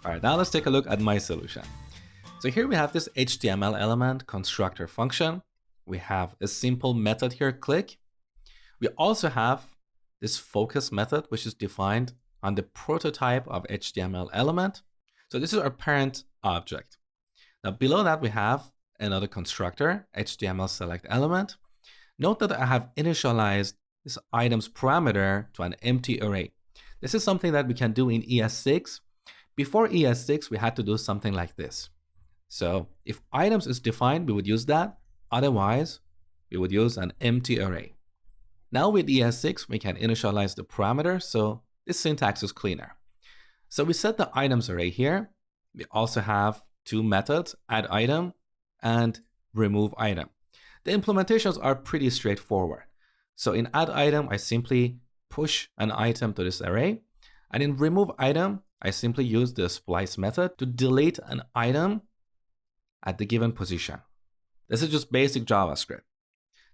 All right, now let's take a look at my solution. So here we have this HTML element constructor function. We have a simple method here, click. We also have this focus method, which is defined on the prototype of HTML element. So this is our parent object. Now below that, we have another constructor, HTML select element. Note that I have initialized this items parameter to an empty array. This is something that we can do in ES6. Before ES6, we had to do something like this. So if items is defined, we would use that. Otherwise, we would use an empty array. Now with ES6, we can initialize the parameter, so this syntax is cleaner. So we set the items array here. We also have two methods, add item and remove item. The implementations are pretty straightforward. So in add item, I simply push an item to this array. And in remove item, I simply use the splice method to delete an item at the given position. This is just basic JavaScript.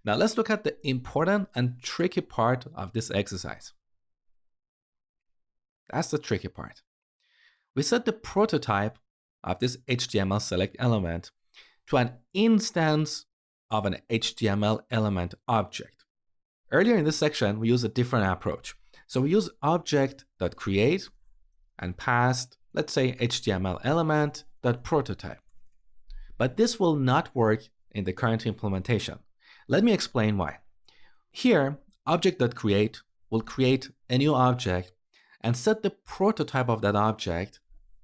Now let's look at the important and tricky part of this exercise. That's the tricky part. We set the prototype of this HTML select element to an instance of an HTML element object. Earlier in this section, we used a different approach. So we use object.create and passed, let's say, HTML element.prototype. But this will not work in the current implementation. Let me explain why. Here, object.create will create a new object and set the prototype of that object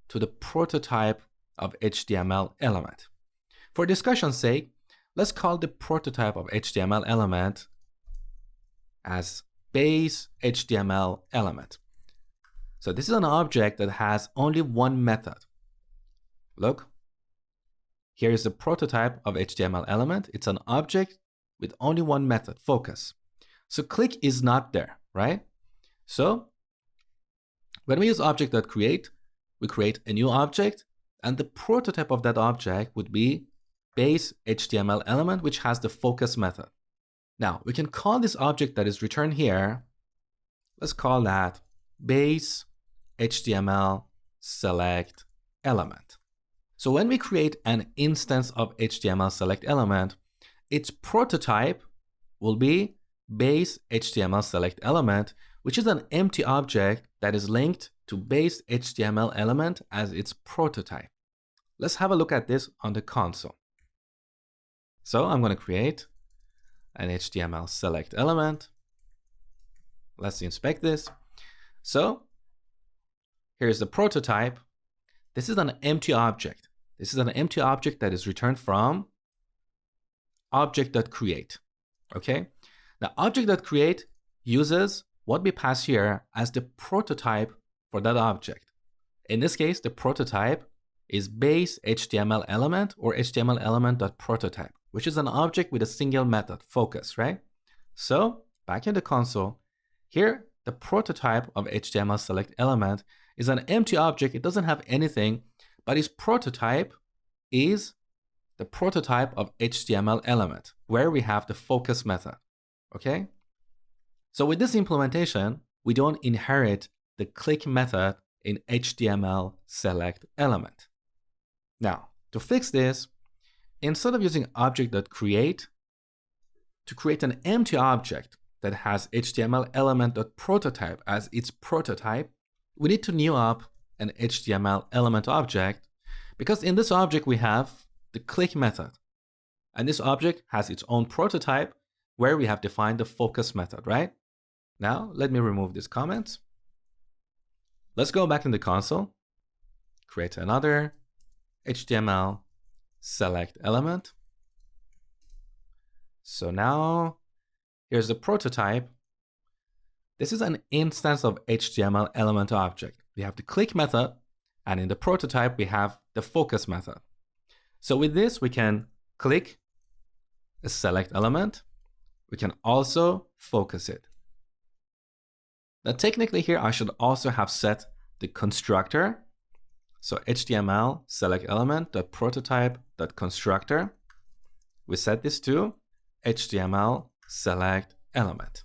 to the prototype of HTML element. For discussion's sake, let's call the prototype of HTML element as base HTML element. So this is an object that has only one method. Look, here is the prototype of HTML element. It's an object with only one method, focus. So click is not there, right? So when we use object.create, we create a new object, and the prototype of that object would be base HTML element, which has the focus method. Now we can call this object that is returned here, let's call that base HTML select element. So when we create an instance of HTML select element, its prototype will be base HTML select element, which is an empty object that is linked to base HTML element as its prototype. Let's have a look at this on the console. So I'm going to create an HTML select element. Let's inspect this. So here's the prototype. This is an empty object. This is an empty object that is returned from object.create. Okay. Now object.create uses what we pass here as the prototype for that object. In this case, the prototype is base HTML element or HTML element.prototype, which is an object with a single method, focus, right? So back in the console, here the prototype of HTML select element is an empty object. It doesn't have anything, but its prototype is the prototype of HTML element, where we have the focus method, okay? So with this implementation, we don't inherit the click method in HTML select element. Now, to fix this, instead of using object.create to create an empty object that has HTML element.prototype as its prototype, we need to new up an HTML element object, because in this object we have the click method. And this object has its own prototype where we have defined the focus method, right? Now, let me remove these comments. Let's go back in the console, create another HTML select element. So now here's the prototype. This is an instance of HTML element object. We have the click method, and in the prototype, we have the focus method. So with this, we can click a select element. We can also focus it. Now, technically here, I should also have set the constructor. So HTML select element.prototype.constructor. We set this to HTML select element.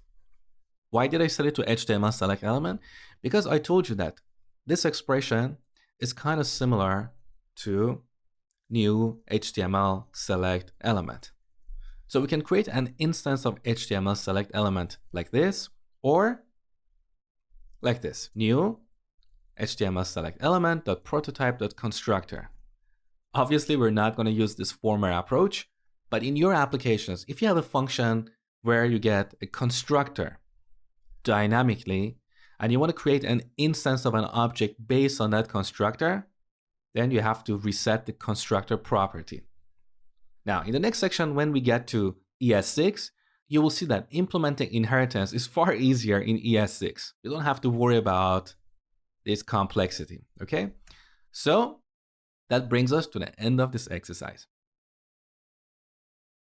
Why did I set it to HTML select element? Because I told you that this expression is kind of similar to new HTML select element. So we can create an instance of HTML select element like this, or like this, new HTML select element.prototype.constructor. Obviously, we're not going to use this former approach, but in your applications, if you have a function where you get a constructor dynamically, and you want to create an instance of an object based on that constructor, then you have to reset the constructor property. Now, in the next section, when we get to ES6, you will see that implementing inheritance is far easier in ES6. You don't have to worry about this complexity, okay? So that brings us to the end of this exercise.